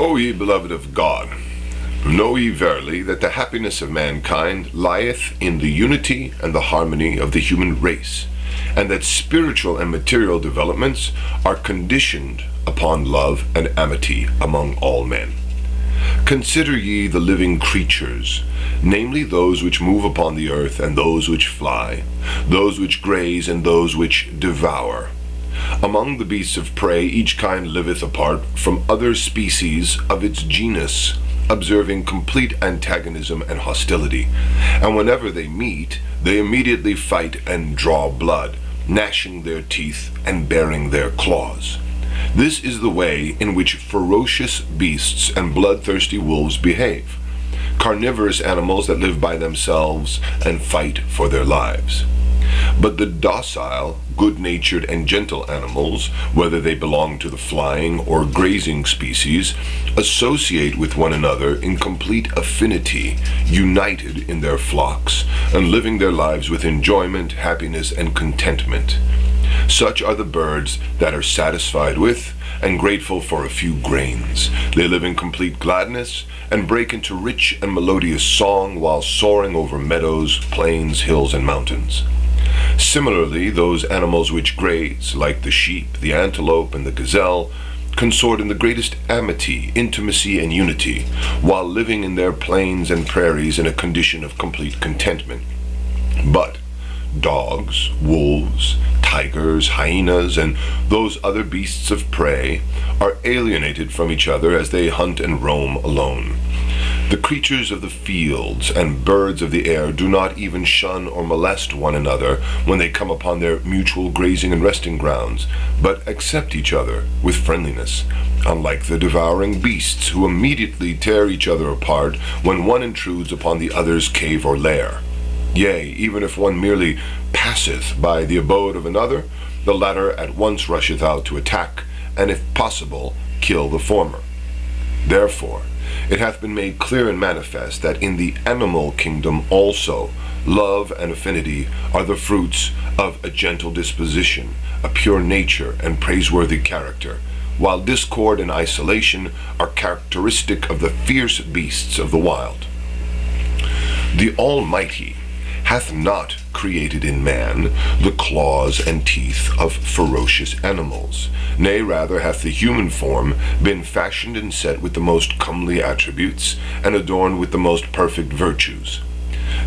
O ye beloved of God, know ye verily that the happiness of mankind lieth in the unity and the harmony of the human race, and that spiritual and material developments are conditioned upon love and amity among all men. Consider ye the living creatures, namely those which move upon the earth and those which fly, those which graze and those which devour. Among the beasts of prey each kind liveth apart from other species of its genus, observing complete antagonism and hostility, and whenever they meet, they immediately fight and draw blood, gnashing their teeth and baring their claws. This is the way in which ferocious beasts and bloodthirsty wolves behave, carnivorous animals that live by themselves and fight for their lives. But the docile, good-natured, and gentle animals, whether they belong to the flying or grazing species, associate with one another in complete affinity, united in their flocks, and living their lives with enjoyment, happiness, and contentment. Such are the birds that are satisfied with and grateful for a few grains. They live in complete gladness and break into rich and melodious song while soaring over meadows, plains, hills, and mountains. Similarly, those animals which graze, like the sheep, the antelope, and the gazelle, consort in the greatest amity, intimacy, and unity, while living in their plains and prairies in a condition of complete contentment. But dogs, wolves, tigers, hyenas, and those other beasts of prey are alienated from each other as they hunt and roam alone. The creatures of the fields and birds of the air do not even shun or molest one another when they come upon their mutual grazing and resting grounds, but accept each other with friendliness, unlike the devouring beasts who immediately tear each other apart when one intrudes upon the other's cave or lair. Yea, even if one merely passeth by the abode of another, the latter at once rusheth out to attack, and if possible, kill the former. Therefore, it hath been made clear and manifest that in the animal kingdom also love and affinity are the fruits of a gentle disposition, a pure nature, and praiseworthy character, while discord and isolation are characteristic of the fierce beasts of the wild. The Almighty hath not created in man the claws and teeth of ferocious animals. Nay, rather hath the human form been fashioned and set with the most comely attributes, and adorned with the most perfect virtues.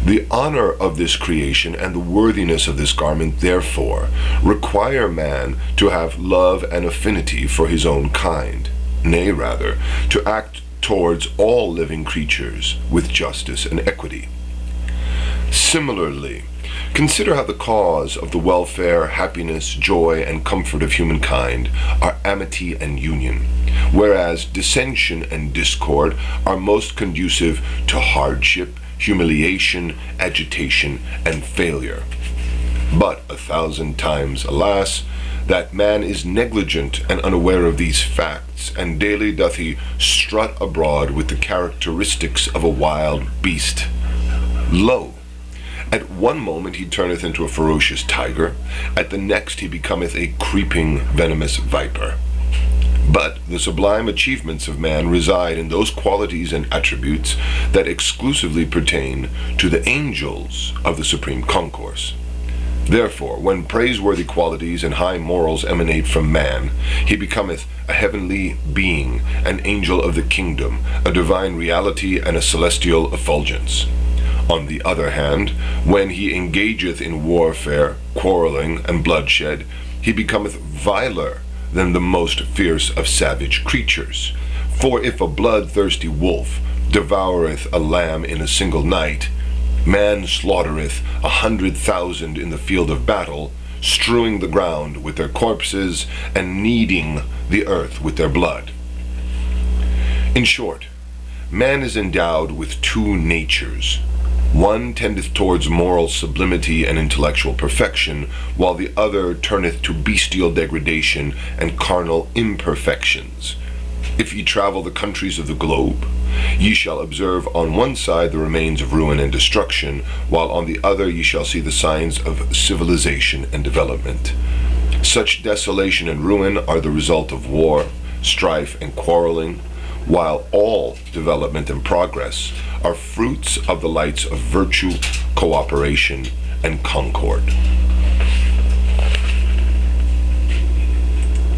The honor of this creation and the worthiness of this garment, therefore, require man to have love and affinity for his own kind, nay, rather, to act towards all living creatures with justice and equity. Similarly, consider how the cause of the welfare, happiness, joy, and comfort of humankind are amity and union, whereas dissension and discord are most conducive to hardship, humiliation, agitation, and failure. But 1,000 times, alas, that man is negligent and unaware of these facts, and daily doth he strut abroad with the characteristics of a wild beast. Lo! At one moment he turneth into a ferocious tiger, at the next he becometh a creeping venomous viper. But the sublime achievements of man reside in those qualities and attributes that exclusively pertain to the angels of the supreme concourse. Therefore, when praiseworthy qualities and high morals emanate from man, he becometh a heavenly being, an angel of the kingdom, a divine reality, and a celestial effulgence. On the other hand, when he engageth in warfare, quarreling, and bloodshed, he becometh viler than the most fierce of savage creatures. For if a bloodthirsty wolf devoureth a lamb in a single night, man slaughtereth 100,000 in the field of battle, strewing the ground with their corpses, and kneading the earth with their blood. In short, man is endowed with two natures. One tendeth towards moral sublimity and intellectual perfection, while the other turneth to bestial degradation and carnal imperfections. If ye travel the countries of the globe, ye shall observe on one side the remains of ruin and destruction, while on the other ye shall see the signs of civilization and development. Such desolation and ruin are the result of war, strife, and quarreling, while all development and progress are fruits of the lights of virtue, cooperation, and concord.